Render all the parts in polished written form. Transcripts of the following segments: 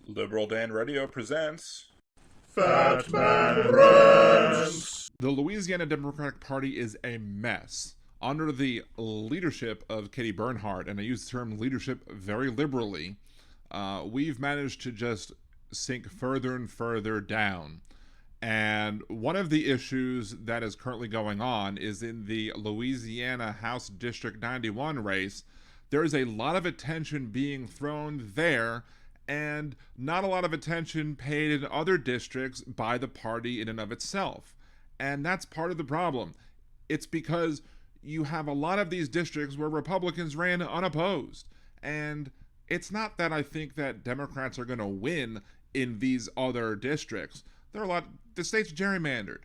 Liberal Dan Radio presents Fat Man Rant. The Louisiana Democratic Party is a mess. Under the leadership of Katie Bernhardt, and I use the term leadership very liberally, we've managed to just sink further and further down. And one of the issues that is currently going on is in the Louisiana House District 91 race. There is a lot of attention being thrown there and not a lot of attention paid in other districts by the party in and of itself. And that's part of the problem. It's because you have a lot of these districts where Republicans ran unopposed. And it's not that I think that Democrats are going to win in these other districts. The state's gerrymandered.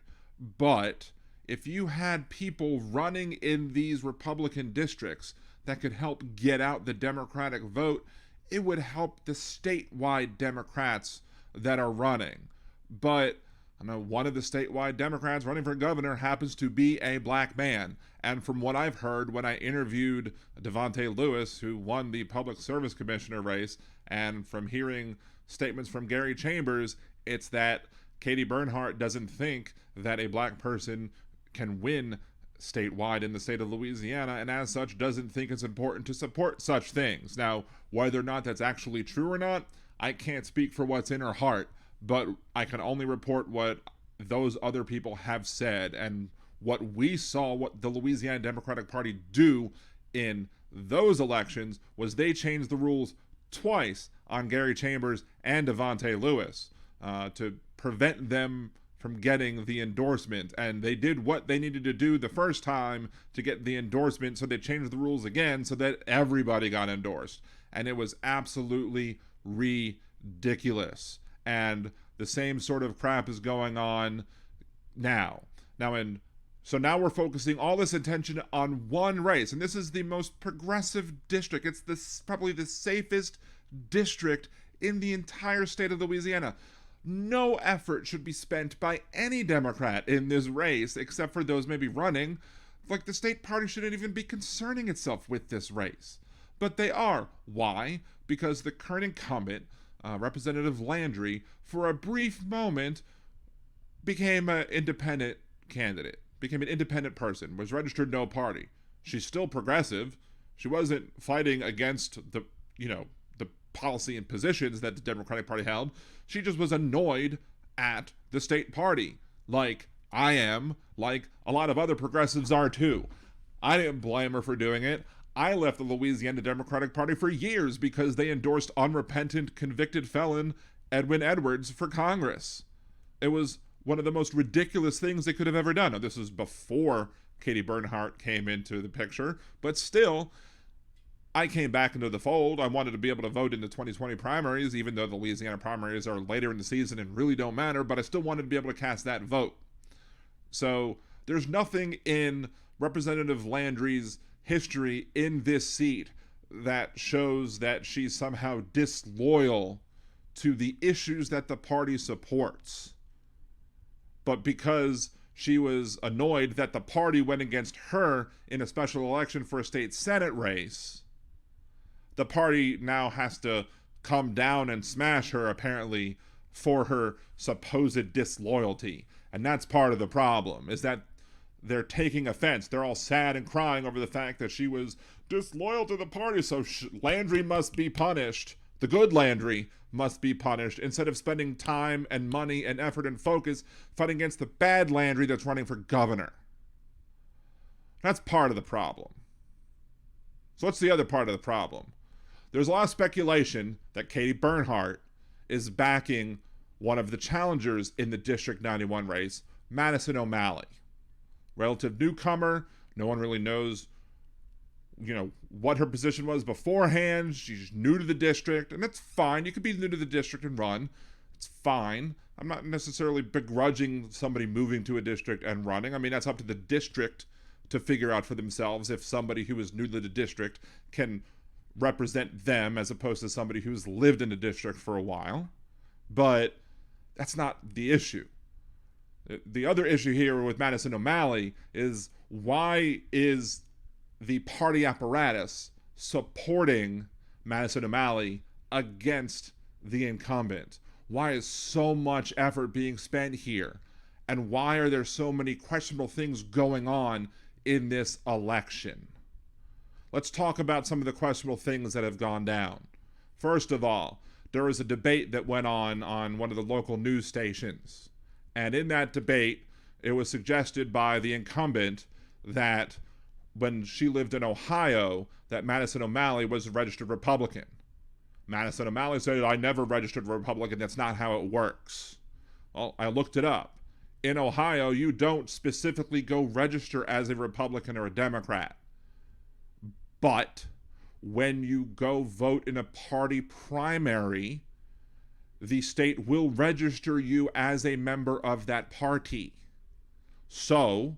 But if you had people running in these Republican districts that could help get out the Democratic vote, it would help the statewide Democrats that are running. But I know one of the statewide Democrats running for governor happens to be a black man. And from what I've heard when I interviewed Devontae Lewis, who won the Public Service Commissioner race, and from hearing statements from Gary Chambers, it's that Katie Bernhardt doesn't think that a black person can win statewide in the state of Louisiana, and as such doesn't think it's important to support such things. Now, whether or not that's actually true or not, I can't speak for what's in her heart, but I can only report what those other people have said, and what we saw what the Louisiana Democratic Party do in those elections was they changed the rules twice on Gary Chambers and Devontae Lewis to prevent them from getting the endorsement. And they did what they needed to do the first time to get the endorsement, so they changed the rules again so that everybody got endorsed. And it was absolutely ridiculous. And the same sort of crap is going on now. So now we're focusing all this attention on one race, and this is the most progressive district. It's probably the safest district in the entire state of Louisiana. No effort should be spent by any Democrat in this race, except for those maybe running. Like, the state party shouldn't even be concerning itself with this race. But they are. Why? Because the current incumbent, Representative Landry, for a brief moment became an independent candidate, became an independent person, was registered no party. She's still progressive. She wasn't fighting against the policy and positions that the Democratic Party held. She just was annoyed at the state party, like I am, like a lot of other progressives are too. I didn't blame her for doing it. I left the Louisiana Democratic Party for years because they endorsed unrepentant convicted felon Edwin Edwards for Congress. It was one of the most ridiculous things they could have ever done. Now, this was before Katie Bernhardt came into the picture, but still, I came back into the fold. I wanted to be able to vote in the 2020 primaries, even though the Louisiana primaries are later in the season and really don't matter, but I still wanted to be able to cast that vote. So there's nothing in Representative Landry's history in this seat that shows that she's somehow disloyal to the issues that the party supports. But because she was annoyed that the party went against her in a special election for a state Senate race, the party now has to come down and smash her, apparently, for her supposed disloyalty. And that's part of the problem, is that they're taking offense. They're all sad and crying over the fact that she was disloyal to the party, so Landry must be punished. The good Landry must be punished, instead of spending time and money and effort and focus fighting against the bad Landry that's running for governor. That's part of the problem. So what's the other part of the problem? There's a lot of speculation that Katie Bernhardt is backing one of the challengers in the District 91 race, Madison O'Malley. Relative newcomer. No one really knows, what her position was beforehand. She's new to the district, and that's fine. You could be new to the district and run. It's fine. I'm not necessarily begrudging somebody moving to a district and running. I mean, that's up to the district to figure out for themselves if somebody who is new to the district can represent them as opposed to somebody who's lived in the district for a while. But that's not the issue. The other issue here with Madison O'Malley is, why is the party apparatus supporting Madison O'Malley against the incumbent? Why is so much effort being spent here? And why are there so many questionable things going on in this election? Let's talk about some of the questionable things that have gone down. First of all, there was a debate that went on one of the local news stations. And in that debate, it was suggested by the incumbent that when she lived in Ohio, that Madison O'Malley was a registered Republican. Madison O'Malley said, I never registered Republican. That's not how it works. Well, I looked it up. In Ohio, you don't specifically go register as a Republican or a Democrat. But when you go vote in a party primary, the state will register you as a member of that party. So,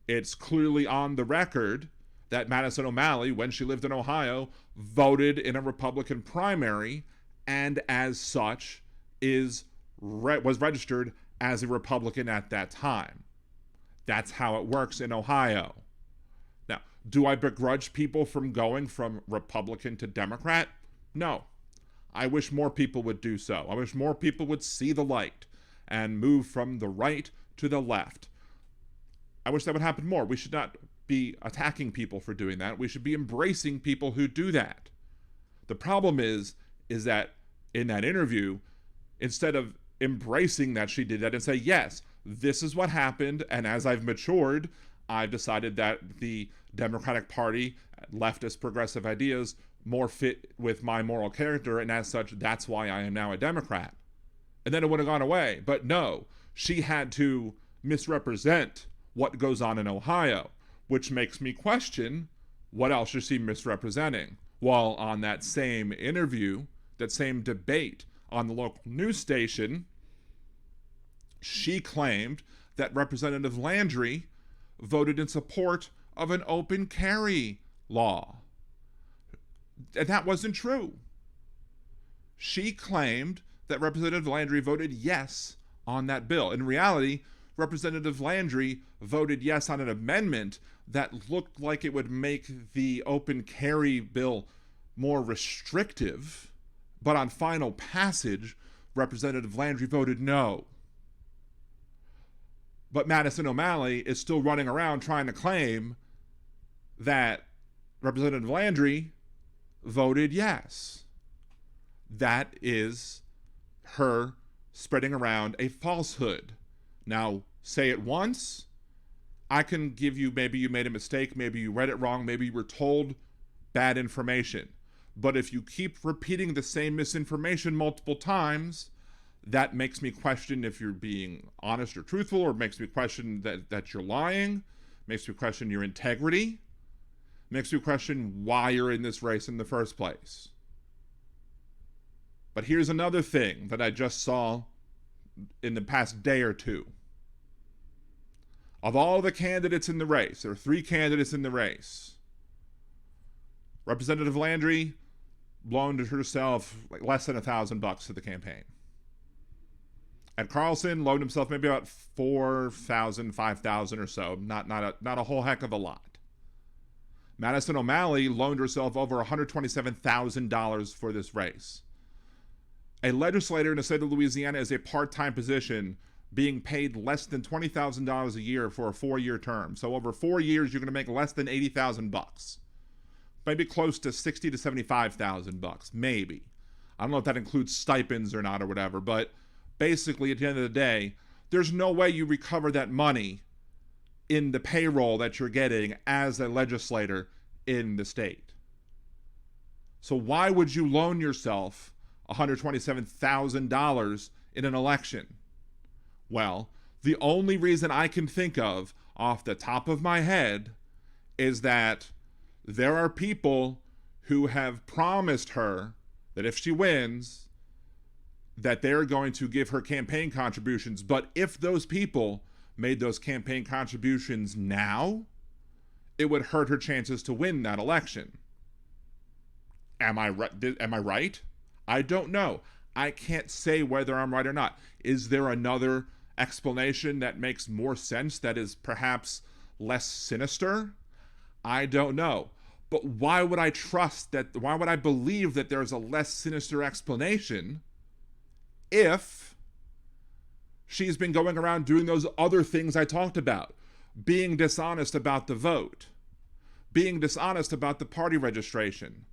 it's clearly on the record that Madison O'Malley, when she lived in Ohio, voted in a Republican primary and as such was registered as a Republican at that time. That's how it works in Ohio. Now, do I begrudge people from going from Republican to Democrat? No. I wish more people would do so. I wish more people would see the light and move from the right to the left. I wish that would happen more. We should not be attacking people for doing that. We should be embracing people who do that. The problem is that in that interview, instead of embracing that she did that and say, yes, this is what happened, and as I've matured, I've decided that the Democratic Party, leftist progressive ideas, more fit with my moral character, and as such, that's why I am now a Democrat. And then it would have gone away. But no, she had to misrepresent what goes on in Ohio, which makes me question, what else is she misrepresenting? While on that same interview, that same debate on the local news station, she claimed that Representative Landry voted in support of an open carry law. And that wasn't true. She claimed that Representative Landry voted yes on that bill. In reality, Representative Landry voted yes on an amendment that looked like it would make the open carry bill more restrictive, but on final passage, Representative Landry voted no. But Madison O'Malley is still running around trying to claim that Representative Landry voted yes. That is her spreading around a falsehood. Now, say it once, I can give you, maybe you made a mistake, maybe you read it wrong, maybe you were told bad information. But if you keep repeating the same misinformation multiple times, that makes me question if you're being honest or truthful, or makes me question that you're lying, makes me question your integrity, makes me question why you're in this race in the first place. But here's another thing that I just saw in the past day or two. Of all the candidates in the race, there are 3 candidates in the race. Representative Landry loaned herself like less than $1,000 to the campaign. Ed Carlson loaned himself maybe about $4,000, $5,000 or so. Not a whole heck of a lot. Madison O'Malley loaned herself over $127,000 for this race. A legislator in the state of Louisiana is a part-time position being paid less than $20,000 a year for a 4-year term. So over 4 years, you're going to make less than $80,000. Maybe close to $60,000 to $75,000, maybe. I don't know if that includes stipends or not or whatever, but basically at the end of the day, there's no way you recover that money in the payroll that you're getting as a legislator in the state. So why would you loan yourself $127,000 in an election? Well, the only reason I can think of off the top of my head is that there are people who have promised her that if she wins, that they're going to give her campaign contributions. But if those people made those campaign contributions now, it would hurt her chances to win that election. Am I right? I don't know. I can't say whether I'm right or not. Is there another explanation that makes more sense, that is perhaps less sinister? I don't know. But why would I trust that? Why would I believe that there's a less sinister explanation if she's been going around doing those other things I talked about? Being dishonest about the vote, being dishonest about the party registration.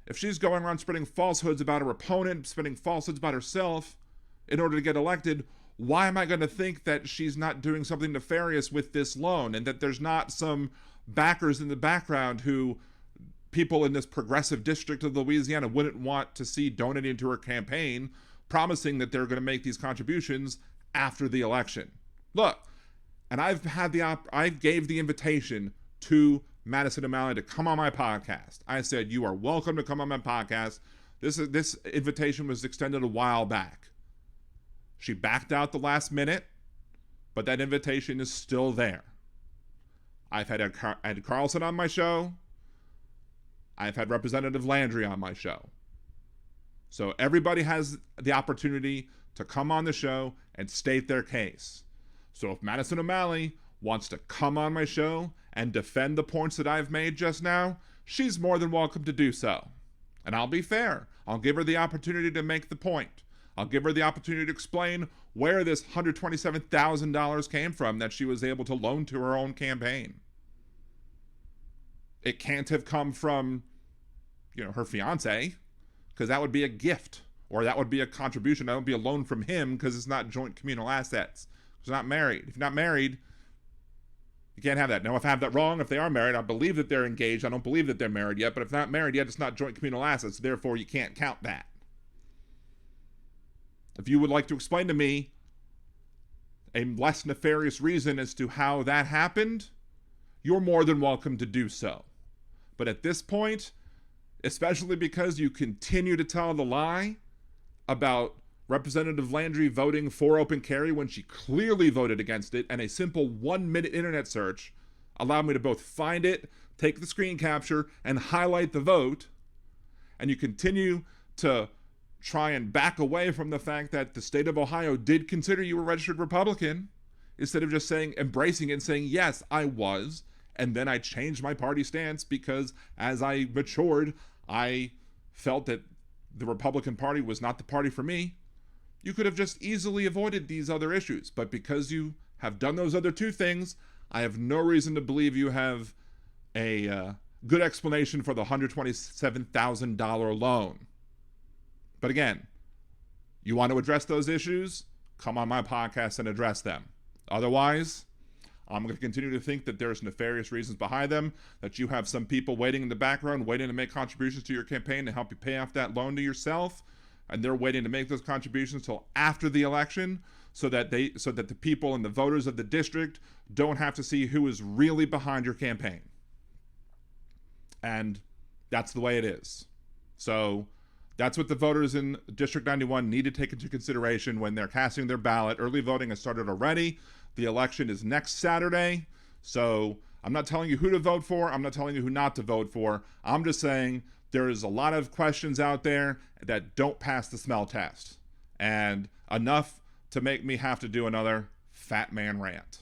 If she's going around spreading falsehoods about her opponent, spreading falsehoods about herself in order to get elected, why am I going to think that she's not doing something nefarious with this loan, and that there's not some backers in the background who people in this progressive district of Louisiana wouldn't want to see donating to her campaign, promising that they're going to make these contributions after the election? Look, and I gave the invitation to Madison O'Malley to come on my podcast. I said, you are welcome to come on my podcast. This invitation was extended a while back. She backed out the last minute, but that invitation is still there. I've had Ed Carlson on my show. I've had Representative Landry on my show. So everybody has the opportunity to come on the show and state their case. So if Madison O'Malley wants to come on my show and defend the points that I've made just now, she's more than welcome to do so. And I'll be fair. I'll give her the opportunity to make the point. I'll give her the opportunity to explain where this $127,000 came from that she was able to loan to her own campaign. It can't have come from, her fiance, because that would be a gift, or that would be a contribution. That would be a loan from him because it's not joint communal assets. It's not married. If you're not married, you can't have that. Now, if I have that wrong, if they are married, I believe that they're engaged. I don't believe that they're married yet, but if not married yet, it's not joint communal assets. Therefore, you can't count that. If you would like to explain to me a less nefarious reason as to how that happened, you're more than welcome to do so. But at this point, especially because you continue to tell the lie about Representative Landry voting for open carry when she clearly voted against it, and a simple 1-minute internet search allowed me to both find it, take the screen capture, and highlight the vote, and you continue to try and back away from the fact that the state of Ohio did consider you a registered Republican, instead of just embracing it and saying, yes, I was, and then I changed my party stance because as I matured, I felt that the Republican Party was not the party for me. You could have just easily avoided these other issues, but because you have done those other two things, I have no reason to believe you have a good explanation for the $127,000 loan. But again, you want to address those issues? Come on my podcast and address them. Otherwise, I'm going to continue to think that there's nefarious reasons behind them, that you have some people waiting in the background, waiting to make contributions to your campaign to help you pay off that loan to yourself, and they're waiting to make those contributions till after the election so that the people and the voters of the district don't have to see who is really behind your campaign. And that's the way it is. So that's what the voters in District 91 need to take into consideration when they're casting their ballot. Early voting has started already. The election is next Saturday. So I'm not telling you who to vote for. I'm not telling you who not to vote for. I'm just saying there is a lot of questions out there that don't pass the smell test. And enough to make me have to do another fat man rant.